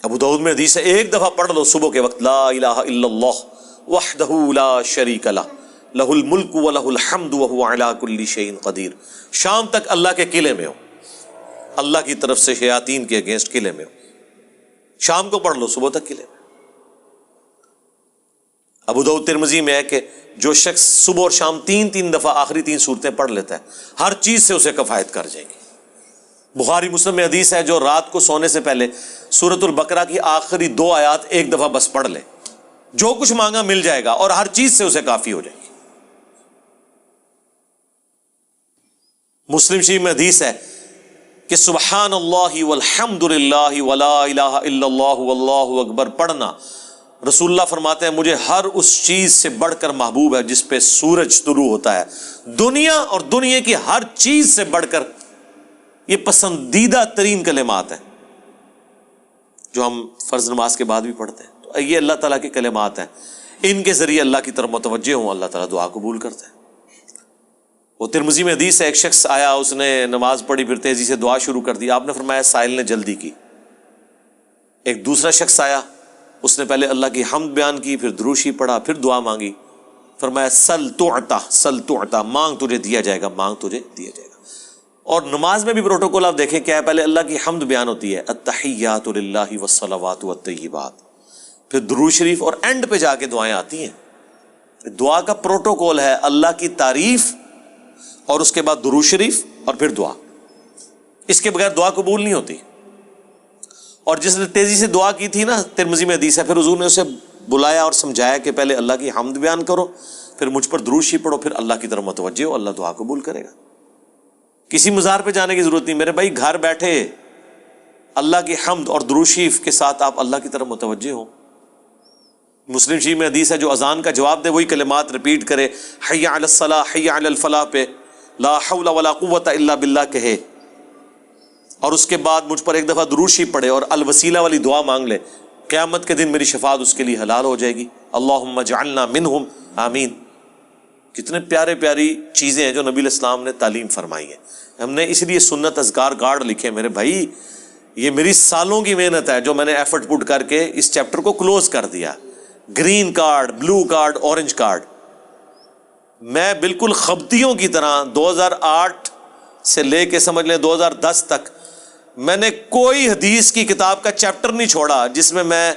ابو داؤد میں حدیث ہے ایک دفعہ پڑھ لو صبح کے وقت، لا الہ الا اللہ وحدہ لا شریک لہ لہ الملک ولہ الحمد وہو علی کل شیء قدیر، شام تک اللہ کے قلعے میں ہو، اللہ کی طرف سے شیاطین کے اگینسٹ قلعے میں ہو، شام کو پڑھ لو صبح تک قلعے میں۔ ابو داؤد ترمذی میں ہے کہ جو شخص صبح اور شام تین دفعہ آخری 3 سورتیں پڑھ لیتا ہے ہر چیز سے اسے کفایت کر جائے گی۔ بخاری مسلم میں حدیث ہے جو رات کو سونے سے پہلے سورۃ البقرہ کی آخری 2 آیات ایک دفعہ بس پڑھ لے، جو کچھ مانگا مل جائے گا اور ہر چیز سے اسے کافی ہو جائے گی۔ مسلم شریف میں حدیث ہے کہ سبحان اللہ والحمد للہ ولا الہ الا اللہ واللہ اکبر پڑھنا، رسول اللہ فرماتے ہیں مجھے ہر اس چیز سے بڑھ کر محبوب ہے جس پہ سورج طلوع ہوتا ہے، دنیا اور دنیا کی ہر چیز سے بڑھ کر یہ پسندیدہ ترین کلمات ہیں جو ہم فرض نماز کے بعد بھی پڑھتے ہیں۔ تو یہ اللہ تعالیٰ کے کلمات ہیں، ان کے ذریعے اللہ کی طرف متوجہ ہوں، اللہ تعالیٰ دعا قبول کرتے ہیں۔ وہ ترمذی میں حدیث ہے ایک شخص آیا، اس نے نماز پڑھی پھر تیزی سے دعا شروع کر دی، آپ نے فرمایا سائل نے جلدی کی۔ ایک دوسرا شخص آیا، اس نے پہلے اللہ کی حمد بیان کی، پھر دروشی پڑھا، پھر دعا مانگی، فرمایا سل تعطا سل تعطا، مانگ تجھے دیا جائے گا، مانگ تجھے دیا جائے گا۔ اور نماز میں بھی پروٹوکول آپ دیکھیں کیا ہے، پہلے اللہ کی حمد بیان ہوتی ہے، التحیات للہ والصلوات والطیبات، پھر درود شریف، اور اینڈ پہ جا کے دعائیں آتی ہیں۔ دعا کا پروٹوکول ہے اللہ کی تعریف اور اس کے بعد درود شریف اور پھر دعا، اس کے بغیر دعا قبول نہیں ہوتی۔ اور جس نے تیزی سے دعا کی تھی نا، ترمذی میں حدیث ہے، پھر حضور نے اسے بلایا اور سمجھایا کہ پہلے اللہ کی حمد بیان کرو، پھر مجھ پر درود شریف پڑھو، پھر اللہ کی طرف متوجہ ہو، اللہ دعا قبول کرے گا۔ کسی مزار پہ جانے کی ضرورت نہیں میرے بھائی، گھر بیٹھے اللہ کی حمد اور درود شریف کے ساتھ آپ اللہ کی طرف متوجہ ہوں۔ مسلم شریف میں حدیث ہے جو اذان کا جواب دے وہی کلمات ریپیٹ کرے، حی علی الصلاح حی علی الفلاح پہ لا حول ولا قوت الا باللہ کہے، اور اس کے بعد مجھ پر ایک دفعہ درود شریف پڑھے اور الوسیلہ والی دعا مانگ لے، قیامت کے دن میری شفاعت اس کے لیے حلال ہو جائے گی، اللہم اجعلنا منہم آمین۔ کتنے پیارے پیاری چیزیں ہیں جو نبی علیہ السلام نے تعلیم فرمائی ہیں۔ ہم نے اس لیے سنت اذکار کارڈ لکھے میرے بھائی، یہ میری سالوں کی محنت ہے جو میں نے ایفرٹ پٹ کر کے اس چیپٹر کو کلوز کر دیا۔ Green card, blue card, orange card, میں بالکل خبطیوں کی طرح 2008 سے لے کے سمجھ لیں 2010 تک میں نے کوئی حدیث کی کتاب کا چیپٹر نہیں چھوڑا جس میں میں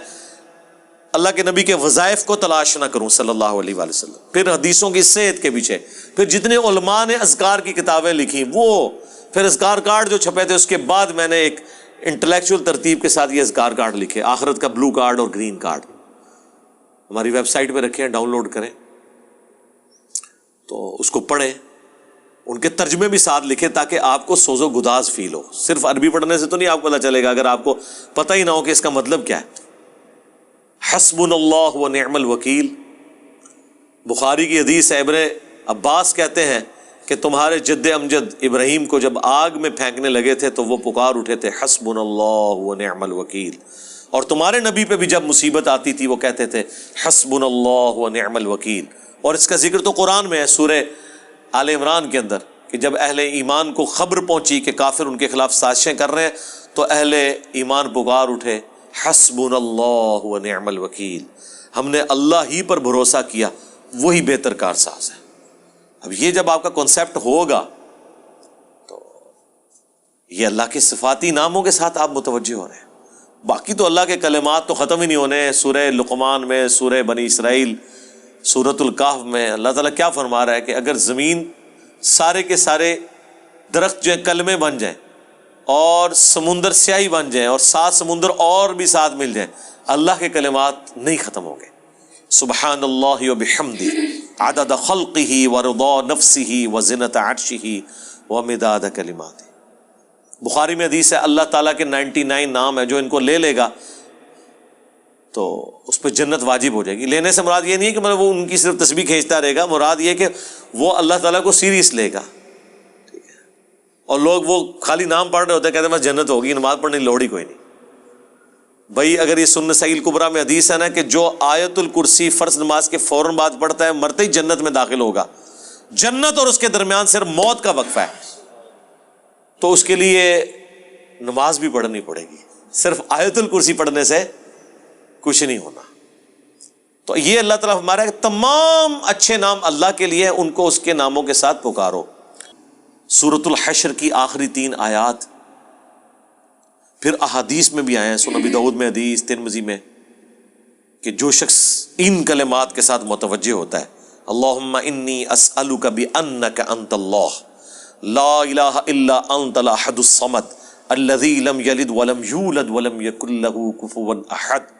اللہ کے نبی کے وظائف کو تلاش نہ کروں صلی اللہ علیہ وآلہ وسلم، پھر حدیثوں کی صحت کے پیچھے، پھر جتنے علماء نے اذکار کی کتابیں لکھی وہ، پھر اذکار کارڈ جو چھپے تھے، اس کے بعد میں نے ایک انٹلیکچوئل ترتیب کے ساتھ یہ اذکار کارڈ لکھے، آخرت کا بلو کارڈ اور گرین کارڈ، ہماری ویب سائٹ پہ رکھے ہیں، ڈاؤن لوڈ کریں تو اس کو پڑھیں، ان کے ترجمے بھی ساتھ لکھیں تاکہ آپ کو سوز و گداز فیل ہو۔ صرف عربی پڑھنے سے تو نہیں آپ کو پتہ چلے گا اگر آپ کو پتہ ہی نہ ہو کہ اس کا مطلب کیا ہے۔ حسبنا اللہ و نعم الوکیل، بخاری کی حدیث ہے، ابن عباس کہتے ہیں کہ تمہارے جد امجد ابراہیم کو جب آگ میں پھینکنے لگے تھے تو وہ پکار اٹھے تھے حسبنا اللہ و نعم الوکیل، اور تمہارے نبی پہ بھی جب مصیبت آتی تھی وہ کہتے تھے حسبنا اللہ و نعم الوکیل۔ اور اس کا ذکر تو قرآن میں ہے سورہ آل عمران کے اندر کہ جب اہل ایمان کو خبر پہنچی کہ کافر ان کے خلاف سازشیں کر رہے ہیں تو اہل ایمان پکار اٹھے حسبنا اللہ و نعم الوکیل، ہم نے اللہ ہی پر بھروسہ کیا، وہی بہتر کارساز ہے۔ اب یہ جب آپ کا کنسیپٹ ہوگا تو یہ اللہ کے صفاتی ناموں کے ساتھ آپ متوجہ ہو رہے ہیں۔ باقی تو اللہ کے کلمات تو ختم ہی نہیں ہونے، سورہ لقمان میں، سورہ بنی اسرائیل، سورۃ الکہف میں اللہ تعالیٰ کیا فرما رہا ہے کہ اگر زمین سارے کے سارے درخت جو ہیں کلمے بن جائیں اور سمندر سیاہی بن جائیں اور 7 سمندر اور بھی ساتھ مل جائیں، اللہ کے کلمات نہیں ختم ہوں گے۔ سبحان اللہ و بحمدہ عدد خلقہ ورضا نفسہ وزنۃ عرشہ ومداد کلماتہ۔ بخاری میں حدیث ہے اللہ تعالیٰ کے 99 نام ہیں، جو ان کو لے لے گا تو اس پہ جنت واجب ہو جائے گی۔ لینے سے مراد یہ نہیں ہے کہ وہ ان کی صرف تسبیح کھینچتا رہے گا، مراد یہ کہ وہ اللہ تعالیٰ کو سیریس لے گا، ٹھیک ہے۔ اور لوگ وہ خالی نام پڑھ رہے ہوتے ہیں، کہتے ہیں بس جنت ہوگی، نماز پڑھنے کی لوڑ ہی کوئی نہیں۔ بھائی اگر یہ سنن نسائی الکبریٰ میں حدیث ہے نا کہ جو آیت الکرسی فرض نماز کے فوراً بعد پڑھتا ہے مرتے ہی جنت میں داخل ہوگا، جنت اور اس کے درمیان صرف موت کا وقفہ ہے، تو اس کے لیے نماز بھی پڑھنی پڑے گی۔ صرف آیت الکرسی پڑھنے سے کچھ نہیں ہونا۔ تو یہ اللہ تعالیٰ ہمارا کہ تمام اچھے نام اللہ کے لیے، ان کو اس کے ناموں کے ساتھ پکارو۔ سورۃ الحشر کی آخری 3 آیات پھر احادیث میں بھی آئے ہیں، سنن ابی داؤد میں حدیث، ترمذی میں، کہ جو شخص ان کلمات کے ساتھ متوجہ ہوتا ہے، اللہم انی اسألک بانک انت اللہ لا الہ الا انت الاحد الصمد الذی لم یلد ولم یولد ولم یکن لہ کفوا احد،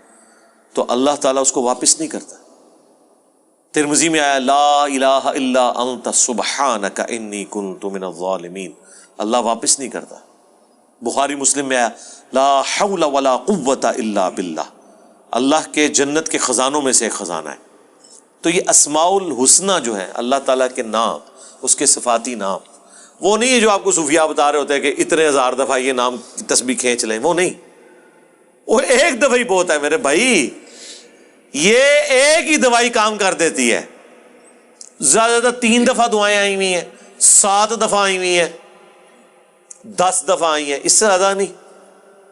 تو اللہ تعالیٰ اس کو واپس نہیں کرتا۔ ترمذی میں آیا لا الہ الا انت سبحانک انی کنت من الظالمین، اللہ واپس نہیں کرتا۔ بخاری مسلم میں آیا لا حول ولا قوت الا باللہ، اللہ کے جنت کے خزانوں میں سے ایک خزانہ ہے۔ تو یہ اسماء الحسنہ جو ہے اللہ تعالیٰ کے نام، اس کے صفاتی نام، وہ نہیں ہے جو آپ کو صوفیاء بتا رہے ہوتے ہیں کہ اتنے ہزار دفعہ یہ نام کی تسبیح کھینچ لیں، وہ نہیں، وہ ایک دفعہ ہی بہت ہے میرے بھائی، یہ ایک ہی دوائی کام کر دیتی ہے۔ زیادہ تر 3 دفعہ دعائیں آئی ہوئی ہیں، 7 دفعہ آئی ہوئی ہیں، 10 دفعہ آئی ہیں، اس سے زیادہ نہیں،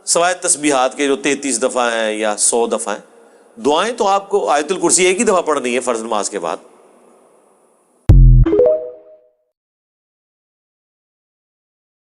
سوائے تسبیحات کے جو 33 دفعہ ہیں یا 100 دفعہ ہیں۔ دعائیں تو آپ کو آیت الکرسی ایک ہی دفعہ پڑھنی ہے فرض نماز کے بعد۔